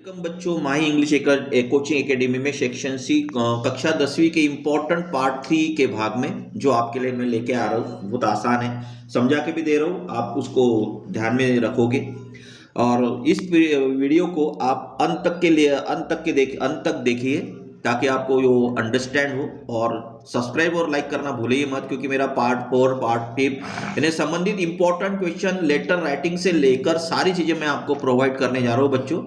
Welcome बच्चों, माही English coaching academy में section C कक्षा 10वीं के इम्पोर्टेंट पार्ट 3 के भाग में जो आपके लिए मैं लेके आ रहा हूँ। बहुत आसान है, समझा के भी दे रहा हूँ, आप उसको ध्यान में रखोगे। और इस वीडियो को आप अंत तक देखिए ताकि आपको वो अंडरस्टैंड हो। और सब्सक्राइब और लाइक करना भूलिए मत, क्योंकि मेरा पार्ट 4 पार्ट 5 इन्हें संबंधित इंपॉर्टेंट क्वेश्चन लेटर राइटिंग से लेकर सारी चीजें मैं आपको प्रोवाइड करने जा रहा हूँ बच्चों।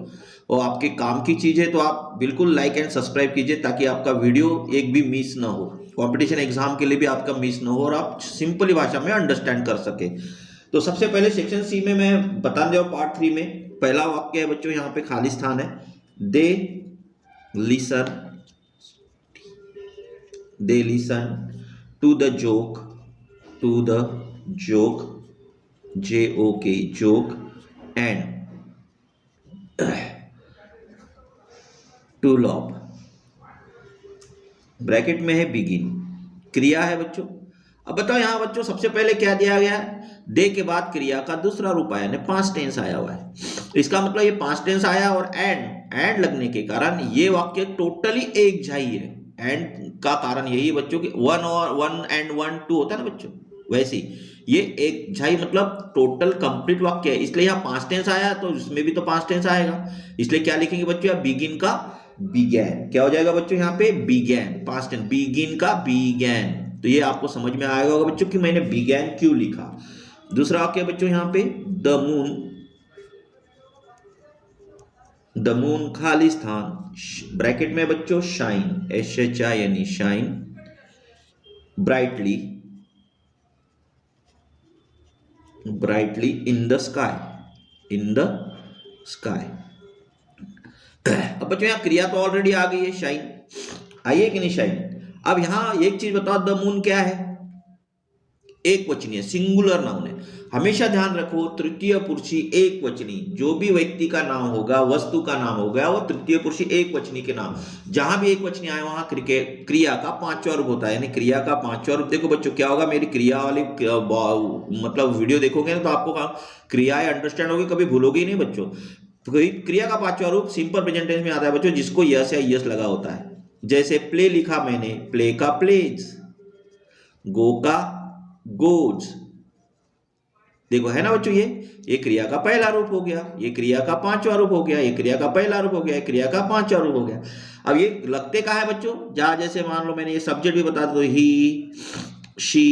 और आपके काम की चीज है तो आप बिल्कुल लाइक एंड सब्सक्राइब कीजिए ताकि आपका वीडियो एक भी मिस ना हो, कंपटीशन एग्जाम के लिए भी आपका मिस ना हो और आप सिंपली भाषा में अंडरस्टैंड कर सके। तो सबसे पहले सेक्शन सी में मैं बता दे पार्ट 3 में पहला वाक्य है बच्चों, यहाँ पे खाली स्थान है। They listen to the joke JOK joke and to laugh. Bracket में है बिगिन, क्रिया है बच्चों। अब बताओ यहाँ बच्चों सबसे पहले क्या दिया गया है, दे के बाद क्रिया का दूसरा रूप आया, यानी पास्ट टेंस आया हुआ है। इसका मतलब ये पास्ट टेंस आया और एंड लगने के कारण ये वाक्य टोटली एक झाई है। एंड का कारण यही है बच्चों कि वन एंड वन टू होता है ना बच्चों, वैसे ही ये एक झाई मतलब टोटल कंप्लीट वाक्य है। इसलिए यहाँ पास्ट टेंस आया तो इसमें भी तो पास्ट टेंस आएगा, इसलिए क्या लिखेंगे बच्चों, यहाँ बिगिन का बिगैन क्या हो जाएगा बच्चों, यहाँ पे बिगैन पास्ट टेंस, बिगिन का बिगैन। तो ये आपको समझ में आएगा होगा बच्चों कि मैंने बिगैन क्यों लिखा। दूसरा वाक्य बच्चों यहाँ पे द मून खाली स्थान, ब्रैकेट में बच्चों shine SHINE shine brightly in the sky. अब बच्चों यहाँ क्रिया तो ऑलरेडी आ गई है, शाइन आई है कि नहीं शाइन। अब यहां एक चीज बताओ, द मून क्या है, एक वचनी है, सिंगुलर नाउन है। हमेशा ध्यान रखो तृतीय पुरुषी एक वचनी, जो भी व्यक्ति का नाम होगा, वस्तु का नाम होगा, वो तृतीय पुरुषी एक वचनी के नाम। जहां भी एक वचनी आए वहां क्रिया का पांचवा रूप होता है, यानी क्रिया का पांचवा रूप। देखो बच्चों क्या होगा, मेरी क्रिया वाली मतलब वीडियो देखोगे ना तो आपको क्रियाएं अंडरस्टैंड होगी, कभी भूलोगे ही नहीं बच्चों। क्रिया का पांचवा रूप सिंपल प्रेजेंट टेंस में आता है बच्चों, जिसको यस या यस लगा होता है। जैसे प्ले लिखा मैंने, प्ले का प्लेज, गो का गोज। देखो है ना बच्चों, ये क्रिया का पहला रूप हो गया, ये क्रिया का पांचवा रूप हो गया, ये क्रिया का पहला रूप हो गया, ये क्रिया का पांचवा रूप हो गया। अब ये लगते कहाँ है बच्चों, जहां जैसे मान लो मैंने ये सब्जेक्ट भी बता दो, ही शी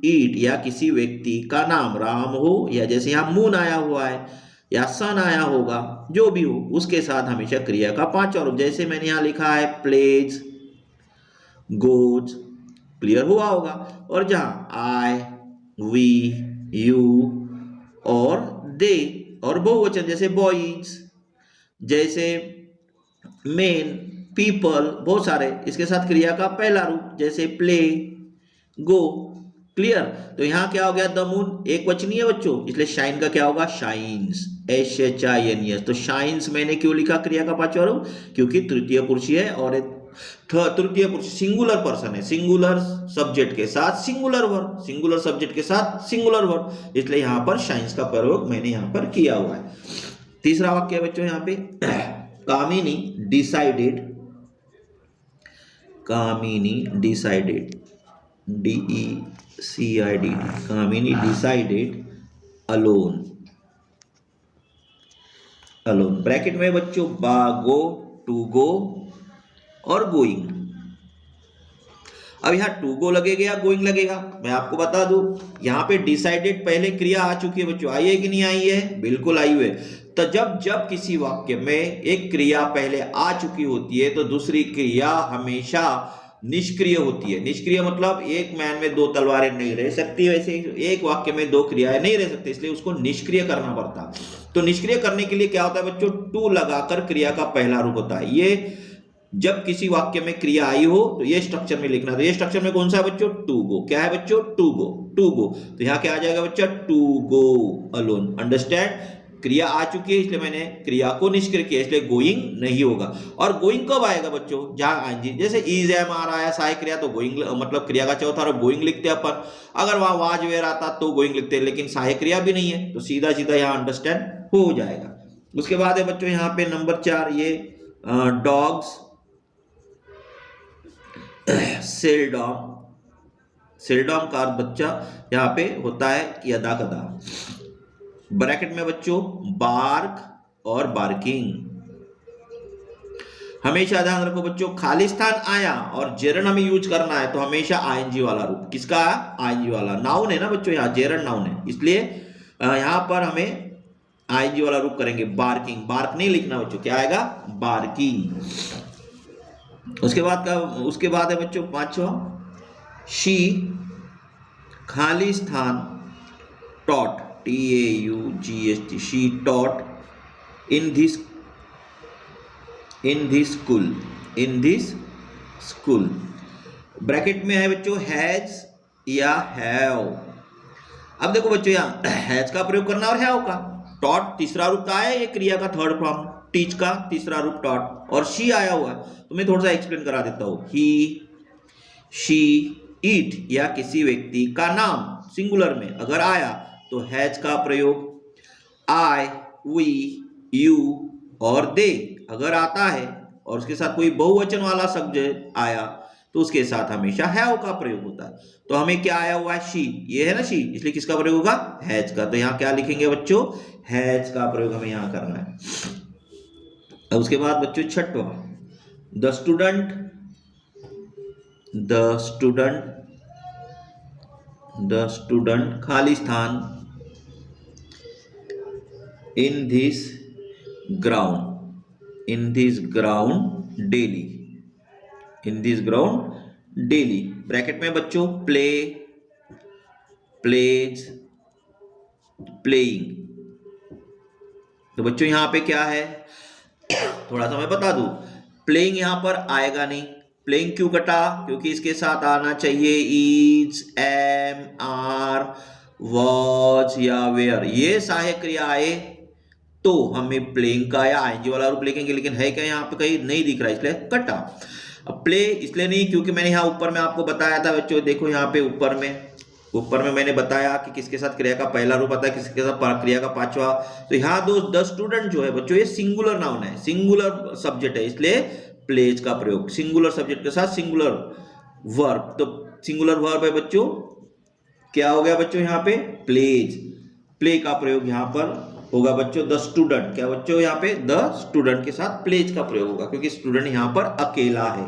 इट, या किसी व्यक्ति का नाम राम हो, या जैसे यहाँ मून आया हुआ है या सन आया होगा, जो भी हो उसके साथ हमेशा क्रिया का पांचवा रूप। जैसे मैंने यहाँ लिखा है प्लेज गोज, क्लियर हुआ होगा। और जहां आई वी यू और दे और बहुवचन जैसे बॉयज, जैसे मेन पीपल, बहुत सारे, इसके साथ क्रिया का पहला रूप जैसे प्ले गो, क्लियर। तो यहां क्या हो गया, द मून एक वचनी है बच्चों, इसलिए शाइन का क्या होगा, शाइन्स SHINES। तो शाइन्स मैंने क्यों लिखा क्रिया का पांचवा रूप, क्योंकि तृतीय पुरुषी है और तृतीय पुरुष सिंगुलर पर्सन है, सिंगुलर सब्जेक्ट के साथ सिंगुलर वर्ब, सिंगुलर सब्जेक्ट के साथ सिंगुलर वर्ब, इसलिए यहां पर शाइन्स का प्रयोग मैंने यहां पर किया हुआ है। तीसरा वाक्य है बच्चों यहाँ पे, कामिनी डिसाइडेड DECIDED, कामिनी डिसाइडेड अलोन। ब्रैकेट में बच्चों गो, टू गो और गोइंग। अब यहां टू गो लगेगा या गोइंग लगेगा, मैं आपको बता दूं, यहां पे डिसाइडेड पहले क्रिया आ चुकी है बच्चों, आई है कि नहीं आई है, बिल्कुल आई हुई है। तो जब किसी वाक्य में एक क्रिया पहले आ चुकी होती है तो दूसरी क्रिया हमेशा निष्क्रिय होती है। निष्क्रिय मतलब एक मैन में दो तलवारें नहीं रह सकती, वैसे एक वाक्य में दो क्रियाएं नहीं रह सकती, इसलिए उसको निष्क्रिय करना पड़ता है। तो निष्क्रिय करने के लिए क्या होता है बच्चों, टू लगाकर क्रिया का पहला रूप होता है। ये जब किसी वाक्य में क्रिया आई हो तो ये स्ट्रक्चर में लिखना। तो ये स्ट्रक्चर में कौन सा है बच्चों, टू गो। क्या है बच्चों, टू गो। तो यहाँ क्या आ जाएगा बच्चा, टू गो अलोन। अंडरस्टैंड, क्रिया आ चुकी है इसलिए मैंने क्रिया को निष्क्रिय किया, इसलिए गोइंग नहीं होगा। और गोइंग कब आएगा बच्चों, जहां आईएनजी, जैसे इज एम आ रहा है सहायक क्रिया तो गोइंग मतलब क्रिया का चौथा रूप गोइंग लिखते हैं अपन। अगर वहां वाज वेयर आता तो गोइंग लिखते हैं, लेकिन सहायक क्रिया भी नहीं है तो सीधा सीधा यहां अंडरस्टैंड हो जाएगा। उसके बाद है बच्चों यहाँ पे नंबर 4 ये डॉग्स सेल्डॉम, सेल्डॉम का बच्चा यहाँ पे होता है यदा कदा। ब्रैकेट में बच्चों बार्क और बार्किंग। हमेशा ध्यान रखो बच्चों, खालिस्तान आया और जेरन हमें यूज करना है तो हमेशा आईएनजी वाला रूप। किसका? आईएनजी वाला। नाउन है ना बच्चों, यहाँ जेरन नाउन है, इसलिए यहाँ पर हमें आईएनजी वाला रूप करेंगे। बार्किंग, बार्क नहीं लिखना बच्चों, क्या आएगा? बार्किंग। उसके बाद है बच्चों 5वां, शी खालिस्तान taught, TAUGST, she taught in this school. Bracket में है बच्चों हैज या हैव। अब देखो बच्चों यहाँ हैज का प्रयोग करना और हैव का। टॉट तीसरा रूप का है, ये क्रिया का थर्ड फॉर्म, टीच का तीसरा रूप टॉट, और शी आया हुआ है तो मैं थोड़ा सा एक्सप्लेन करा देता हूँ। ही, शी, इट या किसी व्यक्ति का नाम सिंगुलर में अगर आया तो हैज का प्रयोग। आई, वी, यू और दे अगर आता है और उसके साथ कोई बहुवचन वाला शब्द आया तो उसके साथ हमेशा हैव का प्रयोग होता है। तो हमें क्या आया हुआ है? शी, ये है ना शी, इसलिए किसका प्रयोग होगा? हैज का। तो यहाँ क्या लिखेंगे बच्चों? हैज का प्रयोग हमें यहाँ करना है। अब उसके बाद बच्चों 6वां, द स्टूडेंट खालिस्तान in this ground daily. Bracket में बच्चों प्लेज, प्लेइंग। तो बच्चों यहाँ पे क्या है, थोड़ा सा मैं बता दूं, प्लेइंग यहाँ पर आएगा नहीं। प्लेइंग क्यों कटा? क्योंकि इसके साथ आना चाहिए इज, एम, आर, वॉज या वेयर, ये सहायक क्रिया आए तो हमें प्लेइंग का या आईएनजी वाला रूप लिखेंगे, लेकिन है क्या यहाँ पे कहीं नहीं दिख रहा है इसलिए कटा। अब प्ले इसलिए नहीं क्योंकि मैंने यहाँ ऊपर में आपको बताया था बच्चों, देखो यहाँ पे ऊपर में मैंने बताया कि किसके साथ क्रिया का पहला रूप आता है, किसके साथ क्रिया का 5वां। तो यहाँ द स्टूडेंट जो है बच्चों ये सिंगुलर नाउन है, सिंगुलर सब्जेक्ट है, इसलिए प्लेज का प्रयोग। सिंगुलर सब्जेक्ट के साथ सिंगुलर वर्ब, तो सिंगुलर वर्ब है बच्चों, क्या हो गया बच्चों यहाँ पे? प्लेज। प्ले का प्रयोग यहाँ पर होगा बच्चों द स्टूडेंट। क्या बच्चों यहाँ पे? द स्टूडेंट के साथ प्लेज का प्रयोग होगा क्योंकि स्टूडेंट यहाँ पर अकेला है।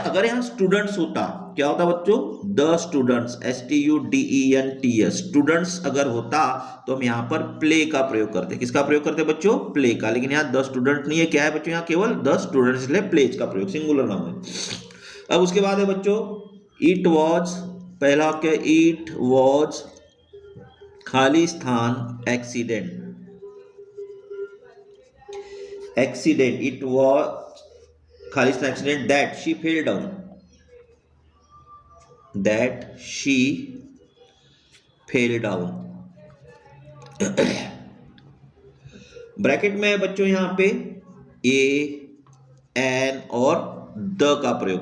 अगर यहाँ स्टूडेंट्स होता, क्या होता बच्चों? द स्टूडेंट्स, STUDENTS, स्टूडेंट्स अगर होता तो हम यहाँ पर प्ले का प्रयोग करते। किसका प्रयोग करते बच्चों? प्ले का। लेकिन यहाँ द स्टूडेंट नहीं है, क्या है बच्चों? यहाँ केवल द स्टूडेंट्स, इसलिए प्लेज का प्रयोग, सिंगुलर नाम है। अब उसके बाद है बच्चों इट वॉज, पहला वाक्य it was Khalistan accident, it was Khalistan accident that she fell down, bracket में है बच्चों यहाँ पे ए, एन और द का प्रयोग।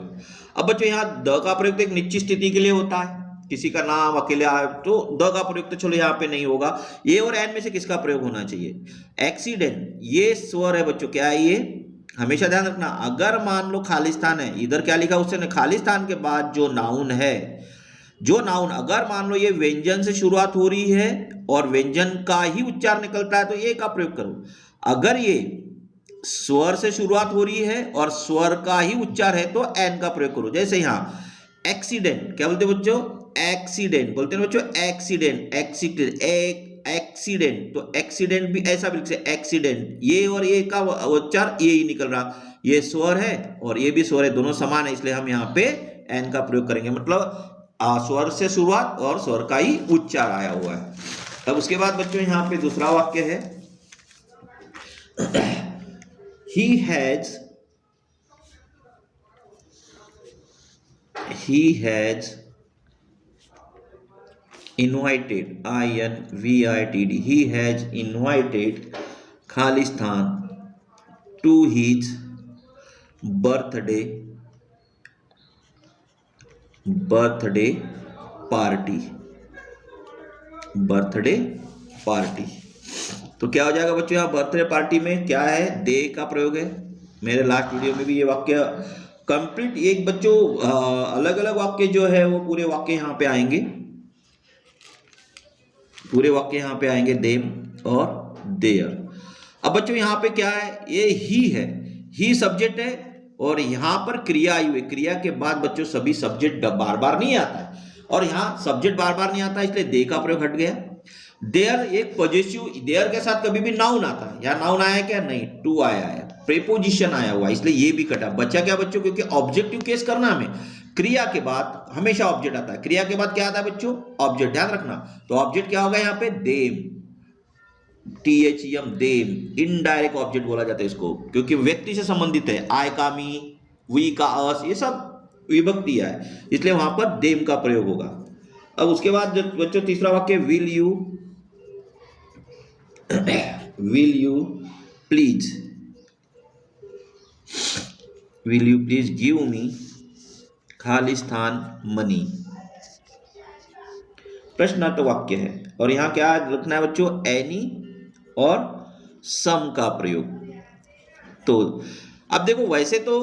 अब बच्चों यहाँ द का प्रयोग तो एक निश्चित स्थिति के लिए होता है, किसी का नाम अकेले आए तो द का प्रयोग तो चलो यहाँ पे नहीं होगा। ये और एन में से किसका प्रयोग होना चाहिए? एक्सीडेंट, ये स्वर है बच्चों, क्या है ये? हमेशा ध्यान रखना, अगर मान लो खालिस्तान है, इधर क्या लिखा उससे खालिस्तान के बाद जो नाउन है, जो नाउन अगर मान लो ये व्यंजन से शुरुआत हो रही है और व्यंजन का ही उच्चार निकलता है तो ये का प्रयोग करो। अगर ये स्वर से शुरुआत हो रही है और स्वर का ही उच्चार है तो एन का प्रयोग करो। जैसे यहाँ एक्सीडेंट, क्या बोलते बच्चों? एक्सीडेंट बोलते हैं बच्चों, एक्सीडेंट, तो एक्सीडेंट भी ऐसा भी लिख सकते, एक्सीडेंट, ये और ये का उच्चार ये ही निकल रहा, ये स्वर है और ये भी स्वर है, दोनों समान है, इसलिए हम यहाँ पे एन का प्रयोग करेंगे, मतलब स्वर से शुरुआत और स्वर का ही उच्चार आया हुआ है। अब उसके बाद बच्चों यहाँ पे दूसरा वाक्य है he has invited, INVITED, he has invited Khalistan to his birthday party। तो क्या हो जाएगा बच्चों, यहाँ बर्थडे पार्टी में क्या है, दे का प्रयोग है। मेरे लास्ट वीडियो में भी ये वाक्य कंप्लीट, एक बच्चों अलग अलग वाक्य जो है वो पूरे वाक्य यहाँ पे आएंगे, पूरे वाक्य यहाँ पे आएंगे, देम और देयर। अब बच्चों यहाँ पे क्या है, ये ही है, ही सब्जेक्ट है और यहाँ पर क्रिया आई हुई, क्रिया के बाद बच्चों सभी सब्जेक्ट बार बार नहीं आता है, और यहाँ सब्जेक्ट बार बार नहीं आता इसलिए दे का प्रयोग हट गया। देयर एक पॉजिटिव, देयर के साथ कभी भी नाउन आता है, या नाउन आया क्या, नहीं, टू आया है, प्रीपोजिशन आया हुआ इसलिए ये भी कटा। बच्चा क्या बच्चों, क्योंकि ऑब्जेक्टिव केस करना हमें, क्रिया के बाद हमेशा ऑब्जेक्ट आता है, क्रिया के बाद क्या आता है बच्चों, ऑब्जेक्ट, ध्यान रखना। तो ऑब्जेक्ट क्या होगा यहाँ पे, them, THEM, them, indirect object बोला जाता है इसको, क्योंकि व्यक्ति से संबंधित है, आई का मी, वी का अस, ये सब विभक्ति है, इसलिए वहां पर देम का प्रयोग होगा। अब उसके बाद बच्चों तीसरा वाक्य, will you, will you please, will you please give me खालिस्तान मनी, प्रश्नार्थक वाक्य है। और यहाँ क्या लिखना है बच्चों, एनी और सम का प्रयोग। तो अब देखो वैसे तो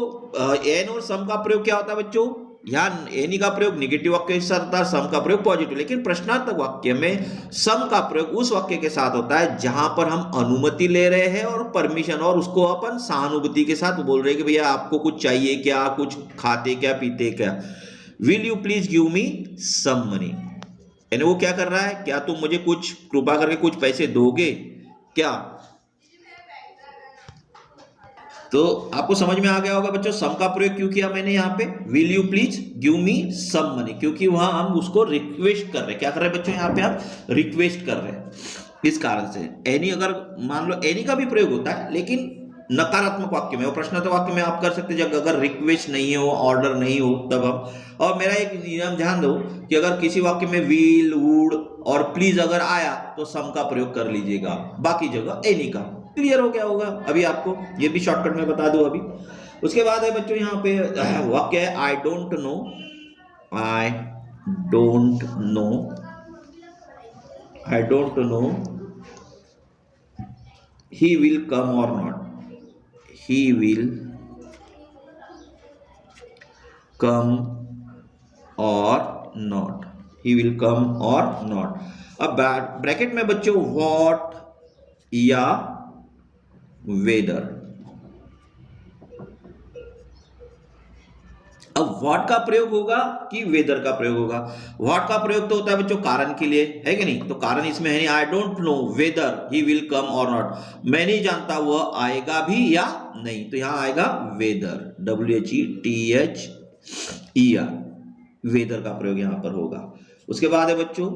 एन और सम का प्रयोग क्या होता है बच्चों, यहाँ एनी का प्रयोग निगेटिव वाक्य के साथ होता है, सम का प्रयोग पॉजिटिव, लेकिन प्रश्नार्थक वाक्य में सम का प्रयोग उस वाक्य के साथ होता है जहां पर हम अनुमति ले रहे हैं और परमिशन, और उसको अपन सहानुभूति के साथ बोल रहे हैं कि भैया आपको कुछ चाहिए क्या, कुछ खाते क्या, पीते क्या। Will you please give me some money, यानी वो क्या कर रहा है, क्या तुम मुझे कुछ कृपा करके कुछ पैसे दोगे क्या। तो आपको समझ में आ गया होगा बच्चों सम का प्रयोग क्यों किया मैंने यहाँ पे, will you please give me some money, क्योंकि वहां हम उसको रिक्वेस्ट कर रहे हैं। क्या कर रहे हैं बच्चों, यहाँ पे हम रिक्वेस्ट कर रहे हैं, इस कारण से। एनी, अगर मान लो एनी का भी प्रयोग होता है लेकिन नकारात्मक वाक्य में, और प्रश्नार्थक वाक्य में आप कर सकते हैं जब अगर रिक्वेस्ट नहीं हो, ऑर्डर नहीं हो, तब हम। और मेरा एक नियम ध्यान दो कि अगर किसी वाक्य में विल, वुड और प्लीज अगर आया तो सम का प्रयोग कर लीजिएगा, बाकी जगह एनी का। क्लियर हो गया होगा अभी आपको, ये भी शॉर्टकट में बता दो अभी। उसके बाद है बच्चों यहाँ पे वाक्य है, I don't know, I don't know, I don't know he will come और not, he will come or not, he will come or not। अब ब्रैकेट में बच्चों what या whether। अब what का प्रयोग होगा कि whether का प्रयोग होगा। what का प्रयोग तो होता है बच्चों कारण के लिए, है कि नहीं, तो कारण इसमें है नहीं, I don't know whether he will come or not, मैं नहीं जानता वह आएगा भी या नहीं, तो यहां आएगा whether, WHETHER, whether का प्रयोग यहां पर होगा। उसके बाद है बच्चों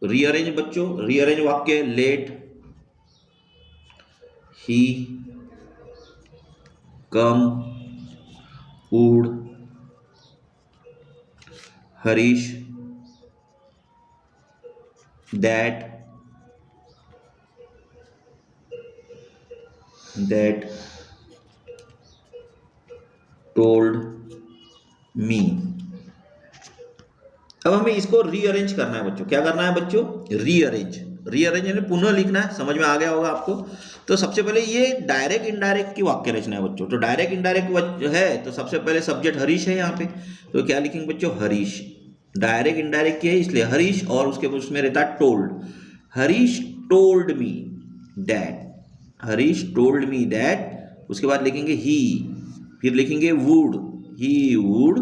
रीअरेंज, बच्चों रीअरेंज वाक्य, let he come, would Harish, that told me। अब हमें इसको रीअरेंज करना है बच्चों, क्या करना है बच्चों, रीअरेंज, रीअरेंज यानी पुनः लिखना है, समझ में आ गया होगा आपको। तो सबसे पहले ये डायरेक्ट इनडायरेक्ट की वाक्य रचना है बच्चों। तो डायरेक्ट इनडायरेक्ट है तो सबसे पहले सब्जेक्ट हरीश है यहाँ पे, तो क्या लिखेंगे बच्चों, हरीश। डायरेक्ट इनडायरेक्ट की है इसलिए हरीश, और उसके उसमें रहता है told, Harish told me that, Harish told me that. उसके बाद लिखेंगे ही, फिर लिखेंगे would, he would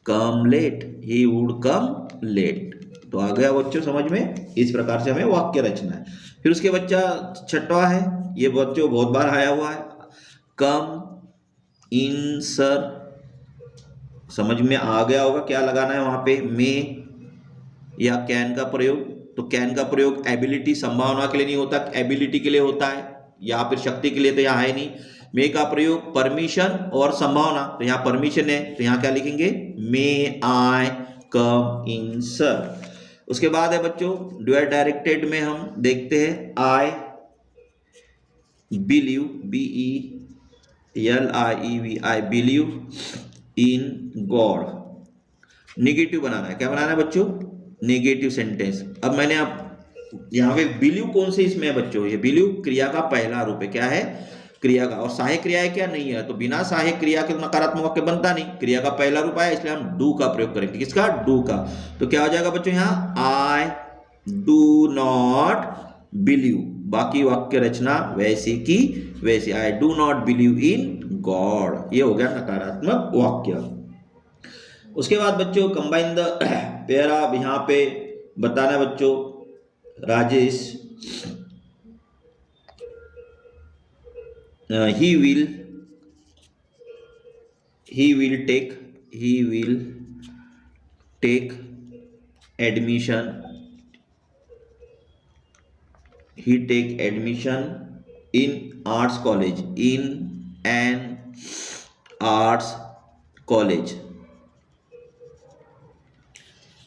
come late, he would come late. तो आ गया बच्चों समझ में, इस प्रकार से हमें वाक्य रचना है। फिर उसके बच्चा छठवा है, ये बच्चों बहुत बार आया हुआ है, कम इन सर, समझ में आ गया होगा क्या लगाना है वहां पे, में या कैन का प्रयोग। तो कैन का प्रयोग एबिलिटी संभावना के लिए नहीं होता, एबिलिटी के लिए होता है, या फिर शक्ति के लिए तो यहाँ है नहीं। मे का प्रयोग परमिशन और संभावना, तो यहाँ परमिशन है तो यहाँ क्या लिखेंगे, मे आई कम इन सर। उसके बाद है बच्चों डुअल डायरेक्टेड में हम देखते हैं, I believe, BELIEV, I believe in God. Negative बनाना है, क्या बनाना है बच्चों, नेगेटिव सेंटेंस। अब मैंने आप यहाँ पे बिलीव कौन से इसमें है बच्चों, ये बिलीव क्रिया का पहला रूप है, क्या है, क्रिया का, और सहायक क्रिया है क्या, नहीं है, तो बिना सहायक क्रिया के नकारात्मक वाक्य बनता नहीं, क्रिया का पहला रूप है, इसलिए हम डू का प्रयोग करेंगे, किसका, डू का। तो क्या हो जाएगा बच्चों यहाँ, आई डू नॉट बिलीव, बाकी वाक्य रचना वैसी की वैसी, I do not believe in God, ये हो गया नकारात्मक वाक्य। उसके बाद बच्चों कंबाइन द पेयर, अब यहाँ पे बताना बच्चों, Rajesh he will take admission, he take admission in arts college, in an arts college।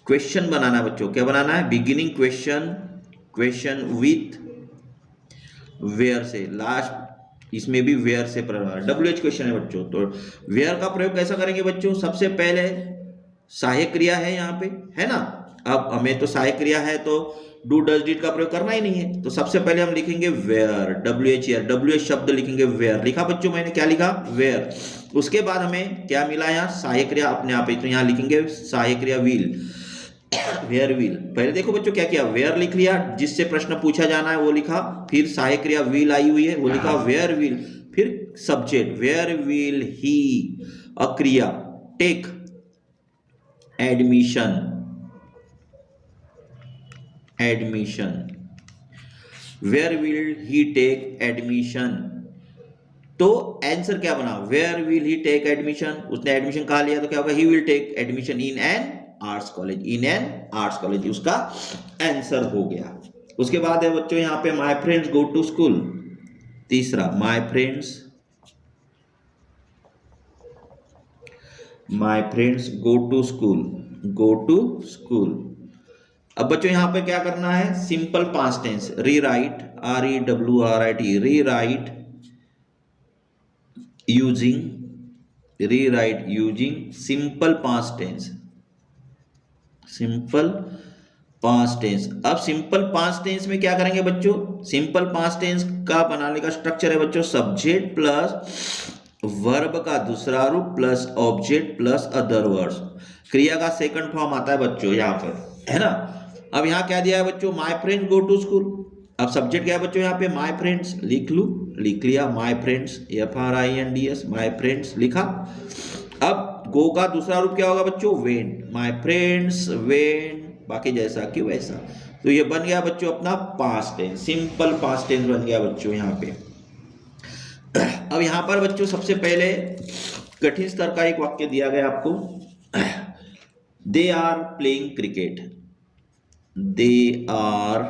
Question बनाना है बच्चों, क्या बनाना है, बिगिनिंग क्वेश्चन विथ वेयर से, लास्ट इसमें भी वेयर से WH क्वेश्चन है बच्चों। तो वेयर का प्रयोग कैसा करेंगे बच्चों, सबसे पहले सहायक क्रिया है यहाँ पे, है ना, अब हमें तो सहायक क्रिया है तो डू डज डिड का प्रयोग करना ही नहीं है, तो सबसे पहले हम लिखेंगे वेयर, WH शब्द लिखेंगे, वेयर लिखा बच्चों, मैंने क्या लिखा, वेयर। उसके बाद हमें क्या मिला यहाँ, सहायक क्रिया अपने आप ही, तो यहाँ लिखेंगे सहायक क्रिया विल, वेयर विल। पहले देखो बच्चों क्या किया, वेयर लिख लिया, जिससे प्रश्न पूछा जाना है वो लिखा, फिर सहायक क्रिया विल आई हुई है वो लिखा, वेयर विल, फिर subject where will he, uh क्रिया take admission, where will he take admission. तो आंसर क्या बना, where will he take admission, उसने एडमिशन कहाँ लिया, तो क्या होगा, he will take admission in an arts college, in an arts college, उसका आंसर हो गया। उसके बाद है बच्चों यहाँ पे my friends go to school, तीसरा my friends go to school. अब बच्चों यहाँ पे क्या करना है, simple past tense, rewrite, REWRIT, rewrite using simple past tense, अब सिंपल पास्ट टेंस में क्या करेंगे बच्चों, सिंपल पास्ट टेंस का बनाने का स्ट्रक्चर है बच्चों, सब्जेक्ट प्लस वर्ब का दूसरा रूप plus object plus other words, क्रिया का सेकंड फॉर्म आता है बच्चों यहाँ पर, है ना। अब यहाँ क्या दिया है बच्चों, my friends go to school, अब सब्जेक्ट क्या है बच्चों यहाँ पे, माय फ्रेंड्स, लिख लिया my friends, FRIENDS, my friends लिखा। अब गो का दूसरा रूप क्या होगा बच्चों, वेंट, माय फ्रेंड्स वेंट, बाकी जैसा कि वैसा। तो ये बन गया बच्चों अपना past tense, simple past tense बन गया बच्चों यहाँ पे। अब यहाँ पर बच्चों सबसे पहले कठिन स्तर का एक वाक्य दिया गया आपको, they are playing cricket, they are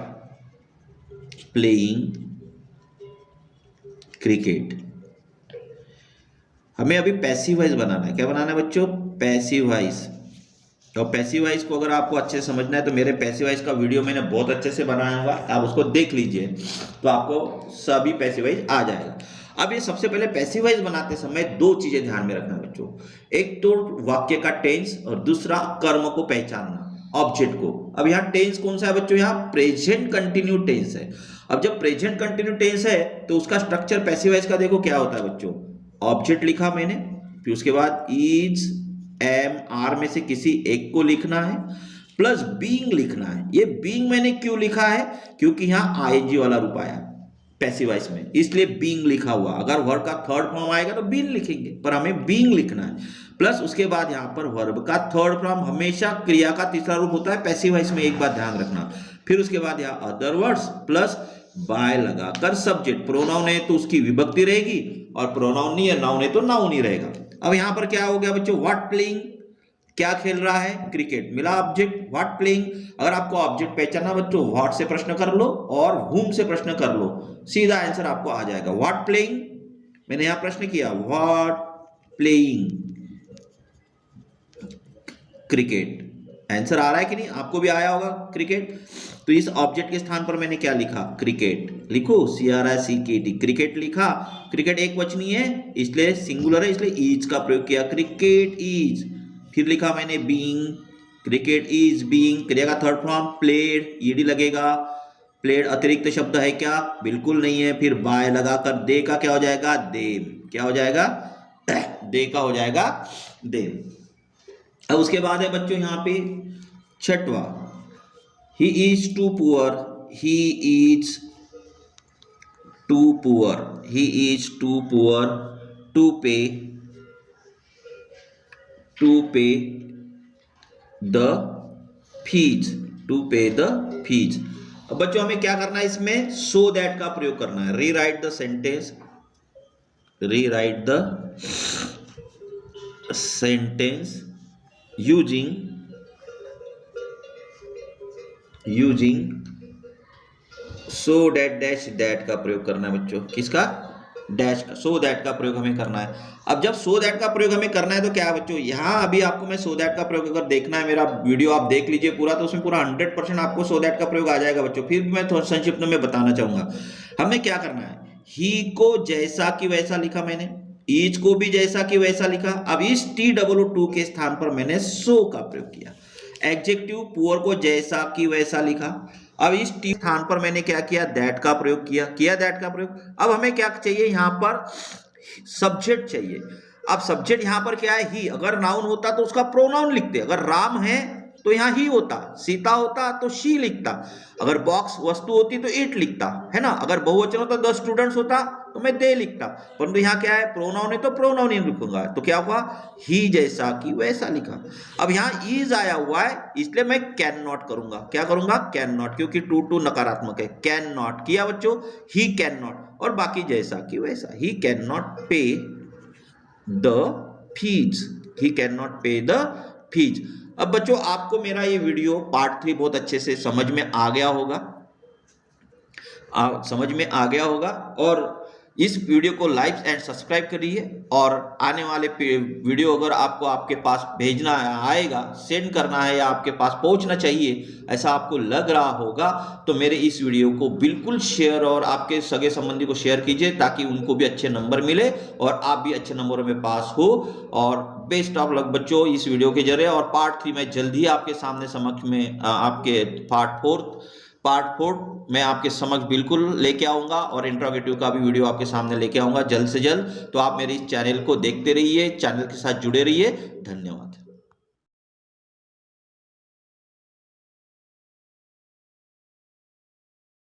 playing cricket. हमें अभी पैसिव वॉइस बनाना है, क्या बनाना है बच्चों, पैसिव वॉइस। तो पैसिव वॉइस को अगर आपको अच्छे से समझना है तो मेरे पैसिव वॉइस का वीडियो मैंने बहुत अच्छे से बनाया हुआ, आप उसको देख लीजिए तो आपको सभी पैसिव वॉइस आ जाएगा। अब ये सबसे पहले पैसिव वॉइस बनाते समय दो चीजें ध्यान में रखना बच्चों, एक तो वाक्य का टेंस और दूसरा कर्म को पहचानना, ऑब्जेक्ट को। अब यहाँ टेंस कौन सा है बच्चों, यहाँ प्रेजेंट कंटिन्यू टेंस है। अब जब प्रेजेंट कंटिन्यू टेंस है तो उसका स्ट्रक्चर पैसिव वॉइस का देखो क्या होता है बच्चों, ऑब्जेक्ट लिखा मैंने, फिर उसके बाद इज, एम, आर में से किसी एक को लिखना है, प्लस बीइंग लिखना है। ये बीइंग मैंने क्यों लिखा है, क्योंकि यहाँ ING वाला रूप आया पैसिव वॉइस में, इसलिए बीइंग लिखा हुआ। अगर वर्ब का थर्ड फॉर्म आएगा तो बीइंग लिखेंगे, पर हमें बीइंग लिखना है। प्लस उसके बाद यहाँ पर वर्ब का थर्ड फॉर्म हमेशा क्रिया का तीसरा रूप होता है पैसिव वॉइस में, एक बात ध्यान रखना। फिर उसके बाद यहाँ अदर वर्ड्स प्लस बाय लगाकर सब्जेक्ट, प्रोनाउन है तो उसकी विभक्ति रहेगी, और प्रोनाउन नहीं है, नाउन है तो नाउन ही रहेगा। अब यहाँ पर क्या हो गया बच्चों, व्हाट प्लेइंग, क्या खेल रहा है, क्रिकेट, मिला ऑब्जेक्ट व्हाट प्लेइंग। अगर आपको ऑब्जेक्ट पहचानना बच्चों, व्हाट से प्रश्न कर लो और whom से प्रश्न कर लो, सीधा आंसर आपको आ जाएगा। व्हाट प्लेइंग, मैंने यहां प्रश्न किया, व्हाट प्लेइंग क्रिकेट, आंसर आ रहा है कि नहीं, आपको भी आया होगा क्रिकेट। तो इस ऑब्जेक्ट के स्थान पर मैंने क्या लिखा, क्रिकेट, लिखो CRICKT, क्रिकेट लिखा। क्रिकेट एक वचनी है इसलिए सिंगुलर है, इसलिए इज का प्रयोग किया, क्रिकेट इज। फिर लिखा मैंने बीइंग, क्रिकेट इज बीइंग, क्रिया का थर्ड फॉर्म प्लेड, ED लगेगा। प्लेड अतिरिक्त शब्द है क्या? बिल्कुल नहीं है। फिर बाय लगाकर दे का क्या हो जाएगा? देम। क्या हो जाएगा? दे का हो जाएगा देम। अब उसके बाद है बच्चों यहाँ पे छठवा, he is too poor, he is too poor, he is too poor to pay the fees, to pay the fees. अब बच्चों हमें क्या करना है इसमें? सो दैट का प्रयोग करना है। Rewrite the sentence, rewrite the sentence using so that dash that का प्रयोग करना है बच्चों। किसका? डैश का, सो दैट का प्रयोग हमें करना है। अब जब सो दैट का प्रयोग हमें करना है तो क्या है बच्चों, यहां अभी आपको मैं सो दैट का प्रयोग अगर देखना है, मेरा वीडियो आप देख लीजिए पूरा, तो उसमें पूरा 100% आपको सो दैट का प्रयोग आ जाएगा बच्चों। फिर भी मैं थोड़ा संक्षिप्त में बताना चाहूंगा। हमें क्या करना है, ही को जैसा कि वैसा लिखा मैंने, ईच को भी जैसा कि वैसा लिखा। अब इस TOO के स्थान पर मैंने सो का प्रयोग किया। एडजेक्टिव पुअर को जैसा कि वैसा लिखा। अब इस टी स्थान पर मैंने क्या किया? दैट का प्रयोग किया दैट का प्रयोग। अब हमें क्या चाहिए यहाँ पर? सब्जेक्ट चाहिए। अब सब्जेक्ट यहाँ पर क्या है? ही। अगर नाउन होता तो उसका प्रोनाउन लिखते, अगर राम है तो यहाँ ही होता, सीता होता तो शी लिखता, अगर बॉक्स वस्तु होती तो इट लिखता, है ना, अगर बहुवचन होता द स्टूडेंट्स होता तो मैं दे लिखता। परंतु यहाँ क्या है? प्रोनाउन है तो प्रोनाउन ही लिखूंगा। तो क्या हुआ? ही जैसा कि वैसा लिखा। अब यहाँ इज आया हुआ है इसलिए मैं कैन नॉट करूंगा। क्या करूंगा? कैन नॉट, क्योंकि टू नकारात्मक है। कैन नॉट किया बच्चों, ही कैन नॉट, और बाकी जैसा कि वैसा, ही कैन नॉट पे the fees, he can not पे द फीस। अब बच्चों आपको मेरा ये वीडियो पार्ट 3 बहुत अच्छे से समझ में आ गया होगा, और इस वीडियो को लाइक एंड सब्सक्राइब करिए। और आने वाले वीडियो अगर आपको आपके पास भेजना आएगा, सेंड करना है या आपके पास पहुंचना चाहिए ऐसा आपको लग रहा होगा, तो मेरे इस वीडियो को बिल्कुल शेयर और आपके सगे संबंधी को शेयर कीजिए, ताकि उनको भी अच्छे नंबर मिले और आप भी अच्छे नंबरों में पास हो। और बेस्ट ऑफ लक बच्चों इस वीडियो के जरिए। और पार्ट 3 में जल्द ही आपके सामने समक्ष में आपके पार्ट 4 मैं आपके समक्ष बिल्कुल लेके आऊंगा, और इंट्रोगेटिव का भी वीडियो आपके सामने लेके आऊंगा जल्द से जल्द। तो आप मेरे इस चैनल को देखते रहिए, चैनल के साथ जुड़े रहिए। धन्यवाद।